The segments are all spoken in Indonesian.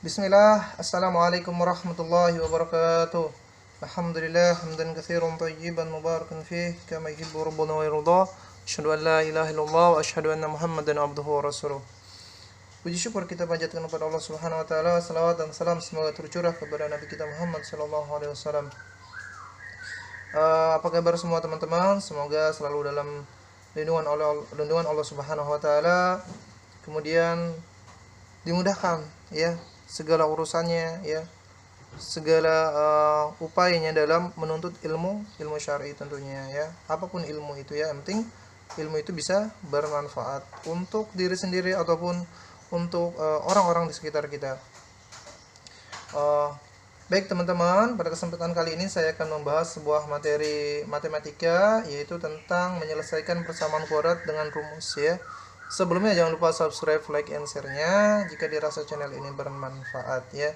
Bismillah, Assalamualaikum warahmatullahi wabarakatuh. Alhamdulillah, hamdan katsiran thayyiban mubarakan fih, kama yuhibbu rabbuna wa yarda. Asyhadu an la ilaha illallah wa asyhadu anna Muhammadan abduhu wa rasuluh. Puji syukur kita panjatkan kepada Allah Subhanahu wa taala, salawat dan salam semoga tercurah kepada Nabi kita Muhammad sallallahu alaihi wasallam. Apa kabar semua teman-teman? Semoga selalu dalam lindungan Allah Subhanahu wa taala. Kemudian dimudahkan ya segala urusannya ya, segala upayanya dalam menuntut ilmu syar'i tentunya ya. Apapun ilmu itu ya, yang penting ilmu itu bisa bermanfaat untuk diri sendiri ataupun untuk orang-orang di sekitar kita. Baik teman-teman, pada kesempatan kali ini saya akan membahas sebuah materi matematika, yaitu tentang menyelesaikan persamaan kuadrat dengan rumus ya. Sebelumnya jangan lupa subscribe, like, and share-nya jika dirasa channel ini bermanfaat ya.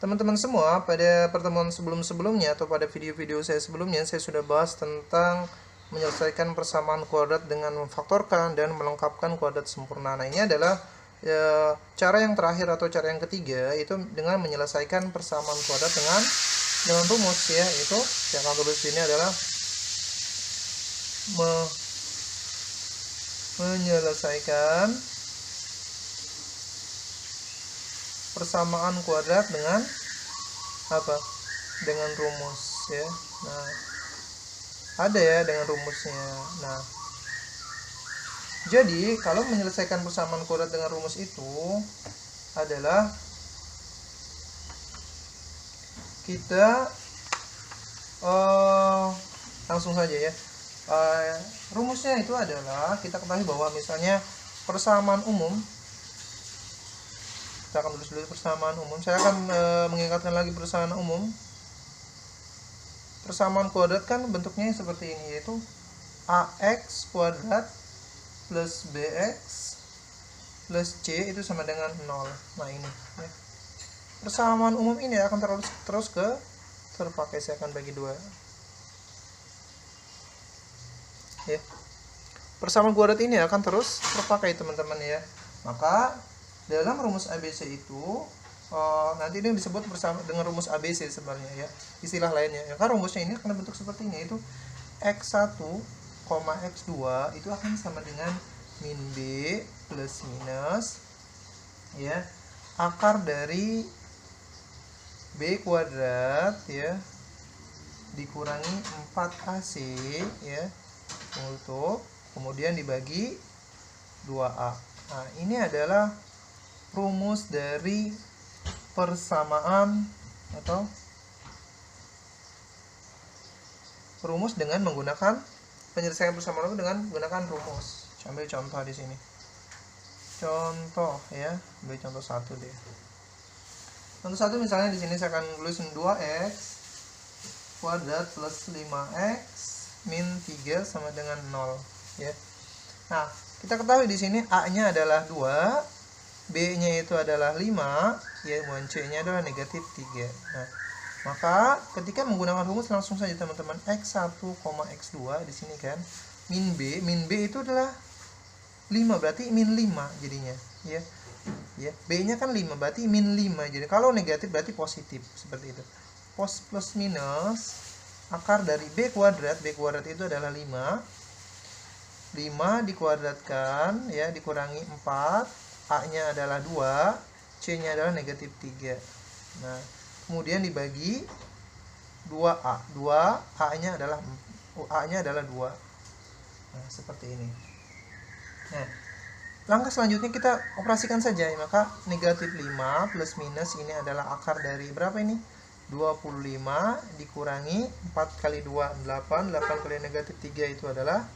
Teman-teman semua, pada pertemuan sebelum-sebelumnya atau pada video-video saya sebelumnya, saya sudah bahas tentang menyelesaikan persamaan kuadrat dengan memfaktorkan dan melengkapkan kuadrat sempurna. Nah, ini adalah cara yang terakhir atau cara yang ketiga, itu dengan menyelesaikan persamaan kuadrat dengan rumus ya. Itu yang akan tulis ini adalah menyelesaikan persamaan kuadrat dengan apa? Dengan rumus ya. Nah, ada ya dengan rumusnya. Nah, jadi kalau menyelesaikan persamaan kuadrat dengan rumus itu adalah kita langsung saja ya. Rumusnya itu adalah, kita ketahui bahwa misalnya persamaan umum, kita akan tulis dulu persamaan umum. Saya akan mengingatkan lagi persamaan umum. Persamaan kuadrat kan bentuknya seperti ini, yaitu ax kuadrat plus bx plus c itu sama dengan 0. Nah ini ya. Persamaan umum ini akan terus terpakai. Saya akan bagi dua ya. Persamaan kuadrat ini akan terus terpakai teman-teman ya. Maka dalam rumus ABC itu nanti ini disebut bersama dengan rumus ABC sebenarnya ya, istilah lainnya ya. Karena rumusnya ini akan bentuk seperti ini, yaitu x1, x2 itu akan sama dengan min b plus minus ya akar dari b kuadrat ya dikurangi 4ac ya, untuk kemudian dibagi 2a. Nah, ini adalah rumus dari persamaan atau rumus dengan menggunakan penyelesaian persamaan dengan menggunakan rumus. Ambil contoh di sini. Contoh ya, ambil contoh 1 deh. Contoh 1 misalnya di sini saya akan tulis 2x kuadrat plus 5x min 3 sama dengan 0 ya. Nah, kita ketahui di sini a-nya adalah 2, b-nya itu adalah 5 ya, kemudian c-nya adalah negatif 3. Nah, maka ketika menggunakan rumus langsung saja teman-teman, x1, x2 di sini kan min b itu adalah 5, berarti min 5 jadinya ya. Ya, b-nya kan 5 berarti min 5. Jadi kalau negatif berarti positif, seperti itu. Plus minus akar dari b kuadrat itu adalah 5 dikuadratkan ya, dikurangi 4, a-nya adalah 2, c-nya adalah negatif 3. Nah, kemudian dibagi 2a. 2a-nya adalah 2. Nah, seperti ini. Nah, langkah selanjutnya kita operasikan saja ya. Maka negatif 5 plus minus ini adalah akar dari berapa ini? 25 dikurangi 4 kali 2 8 kali negatif 3 itu adalah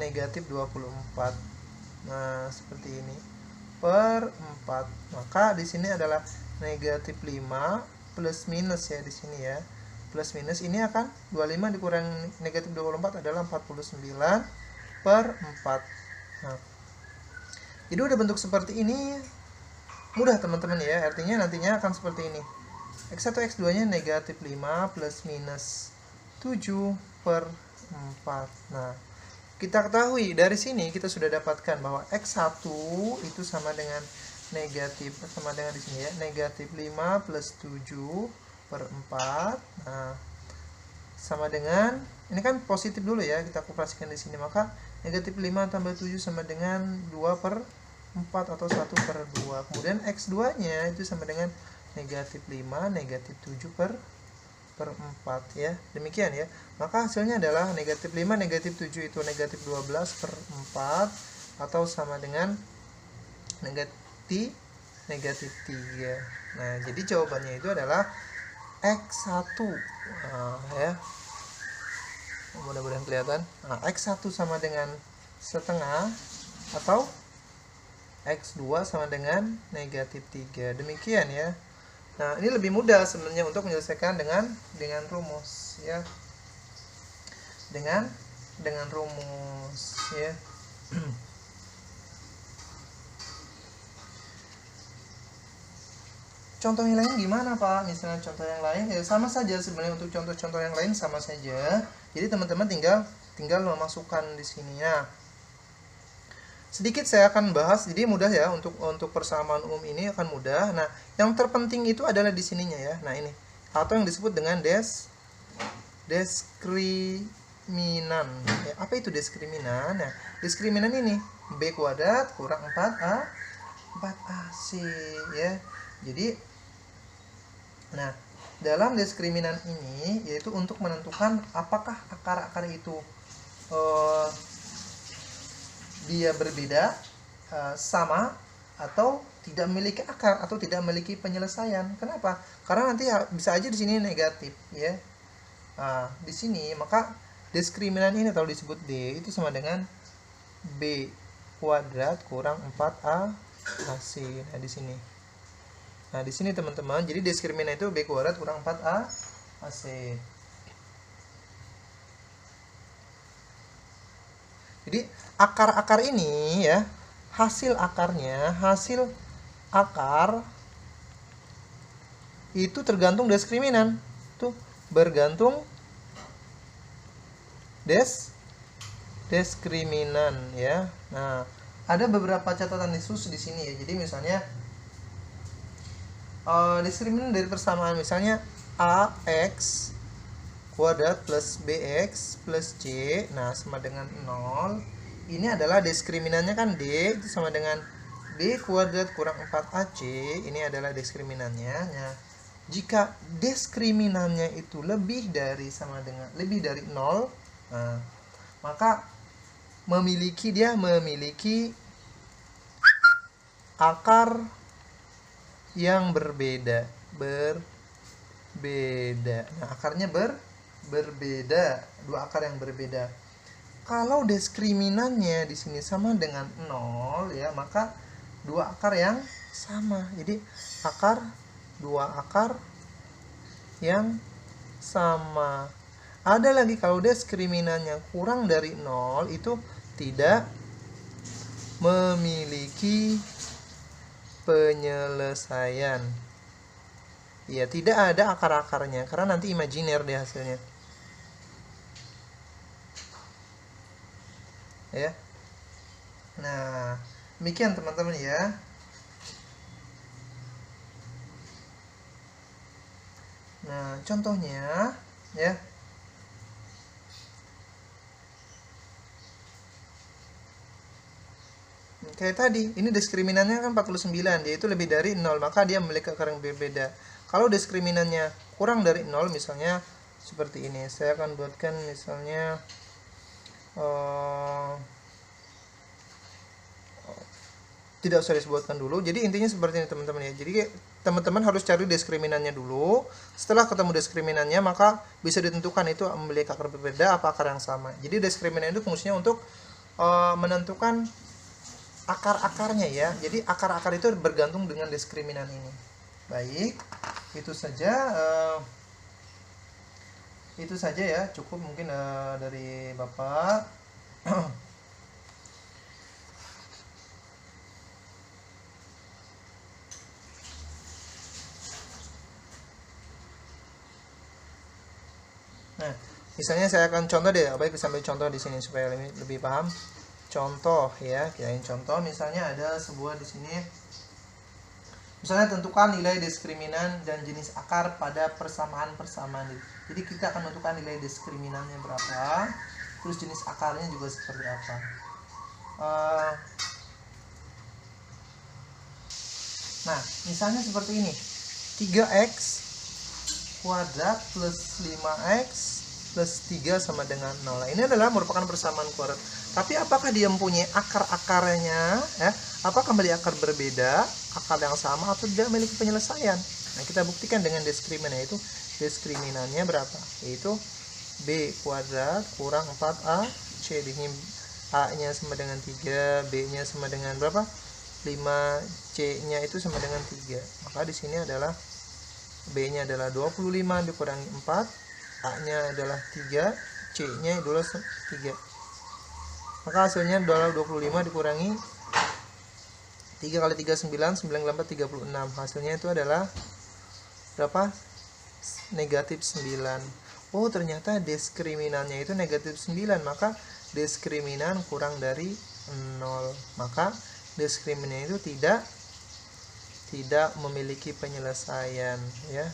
negatif 24. Nah, seperti ini per 4. Maka di sini adalah negatif 5 plus minus ya di sini ya. Plus minus ini akan 25 dikurangi negatif 24 adalah 49 per 4. Nah, jadi udah bentuk seperti ini mudah teman-teman ya. Artinya nantinya akan seperti ini. X1 x2 nya negatif 5 plus minus 7 per 4. Nah, kita ketahui dari sini kita sudah dapatkan bahwa x1 itu sama dengan negatif sama dengan di sini ya, negatif 5 plus 7 per 4. Nah, sama dengan, ini kan positif dulu ya, kita operasikan di sini, maka negatif 5 tambah 7 sama dengan 2 per 4 atau 1 per 2. Kemudian X2 nya itu sama dengan negatif 5 negatif 7 per 4 ya. Demikian ya. Maka hasilnya adalah negatif 5 negatif 7 itu negatif 12 per 4 atau sama dengan negatif 3. Nah, jadi jawabannya itu adalah X1. Nah, ya. Mudah-mudahan kelihatan. Nah, X1 sama dengan setengah atau X2 sama dengan negatif 3. Demikian ya. Nah, ini lebih mudah sebenarnya untuk menyelesaikan dengan rumus ya. Dengan rumus ya. Contoh yang lain gimana, Pak? Misalnya contoh yang lain ya sama saja sebenarnya, untuk contoh-contoh yang lain sama saja. Jadi teman-teman tinggal memasukkan di sini ya. Sedikit saya akan bahas, jadi mudah ya untuk persamaan umum ini akan mudah. Nah, yang terpenting itu adalah di sininya ya. Nah, ini atau yang disebut dengan diskriminan. Ya, apa itu diskriminan? Nah, diskriminan ini B kuadrat kurang 4AC ya. Jadi nah, dalam diskriminan ini yaitu untuk menentukan apakah akar-akar itu dia berbeda, sama, atau tidak memiliki akar atau tidak memiliki penyelesaian. Kenapa? Karena nanti bisa aja di sini negatif ya. Nah, di sini maka diskriminan ini atau disebut D itu sama dengan B kuadrat kurang 4AC. Nah, di sini. Nah, di sini teman-teman, jadi diskriminan itu B kuadrat kurang 4AC. Jadi akar-akar ini ya, hasil akar itu tergantung diskriminan. Tuh, bergantung diskriminan ya. Nah, ada beberapa catatan khusus di sini ya. Jadi misalnya diskriminan dari persamaan, misalnya AX kuadrat plus BX plus C, nah sama dengan 0. Ini adalah diskriminannya kan D, itu sama dengan B kuadrat kurang 4AC. Ini adalah diskriminannya. Nah, jika diskriminannya itu lebih dari 0, nah, maka dia memiliki akar yang berbeda. Nah, akarnya berbeda, dua akar yang berbeda. Kalau diskriminannya di sini sama dengan 0 ya, maka dua akar yang sama. Jadi dua akar yang sama. Ada lagi kalau diskriminannya kurang dari 0 itu tidak memiliki penyelesaian. Ya, tidak ada akar-akarnya karena nanti imajiner deh hasilnya. Ya. Nah, demikian teman-teman ya. Nah, contohnya ya. Kayak tadi, ini diskriminannya kan 49, yaitu lebih dari 0, maka dia memiliki akar yang berbeda. Kalau diskriminannya kurang dari 0, misalnya seperti ini, saya akan buatkan misalnya tidak usah disebutkan dulu. Jadi intinya seperti ini teman-teman ya. Jadi teman-teman harus cari diskriminannya dulu. Setelah ketemu diskriminannya, maka bisa ditentukan itu memiliki akar berbeda apa akar yang sama. Jadi diskriminan itu fungsinya untuk menentukan akar-akarnya ya. Jadi akar-akar itu bergantung dengan diskriminan ini. Baik, itu saja ya, cukup mungkin dari Bapak. Nah, misalnya saya akan contoh deh, baik sampai contoh di sini supaya lebih paham. Contoh ya, kirain contoh, misalnya ada sebuah di sini Misalnya tentukan nilai diskriminan dan jenis akar pada persamaan-persamaan itu. Jadi kita akan menentukan nilai diskriminannya berapa, terus jenis akarnya juga seperti apa. Nah, misalnya seperti ini. 3x kuadrat plus 5x plus 3 sama dengan 0. Nah, ini adalah merupakan persamaan kuadrat. Tapi apakah dia mempunyai akar-akarnya? Apakah memiliki akar berbeda, akar yang sama, atau tidak memiliki penyelesaian? Nah, kita buktikan dengan diskriminan, yaitu diskriminannya berapa? Yaitu b kuadrat kurang 4a c. Di sini a-nya sama dengan 3, b-nya sama dengan berapa? 5, c-nya itu sama dengan 3. Maka di sini adalah b-nya adalah 25 dikurangi 4, a-nya adalah 3, c-nya adalah 3. Maka hasilnya adalah 25 dikurangi 3 kali 3 9, 9 kali 4 36. Hasilnya itu adalah berapa? Negatif 9. Oh, ternyata diskriminannya itu negatif 9. Maka diskriminan kurang dari 0. Maka diskriminannya itu tidak memiliki penyelesaian, ya.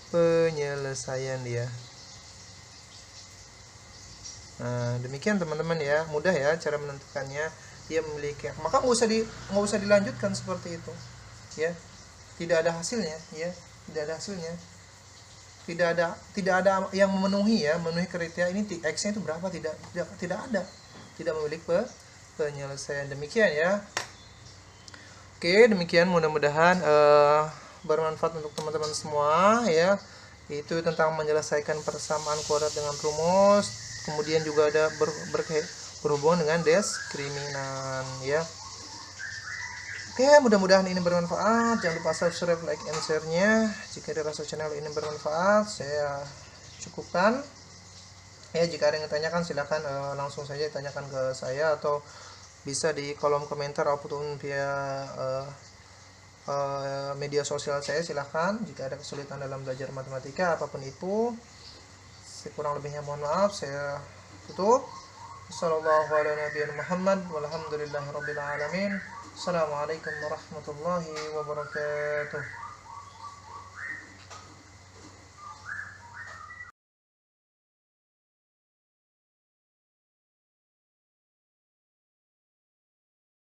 Penyelesaian dia. Nah, demikian teman-teman ya, mudah ya cara menentukannya. Dia memiliki, maka nggak usah dilanjutkan seperti itu, ya. Tidak ada hasilnya, ya, tidak ada hasilnya, tidak ada yang memenuhi kriteria ini. X-nya itu berapa? Tidak ada, tidak memiliki penyelesaian. Demikian ya. Oke, demikian, mudah-mudahan bermanfaat untuk teman-teman semua ya. Itu tentang menyelesaikan persamaan kuadrat dengan rumus. Kemudian juga ada berhubungan dengan diskriminan ya. Oke, mudah-mudahan ini bermanfaat. Jangan lupa subscribe, like, and share-nya. Jika dirasa channel ini bermanfaat, saya cukupkan. Ya, jika ada yang ditanyakan silahkan langsung saja tanyakan ke saya, atau bisa di kolom komentar ataupun via media sosial saya, silahkan. Jika ada kesulitan dalam belajar matematika apapun itu, kurang lebihnya mohon maaf, saya tutup. Assalamualaikum warahmatullahi wabarakatuh.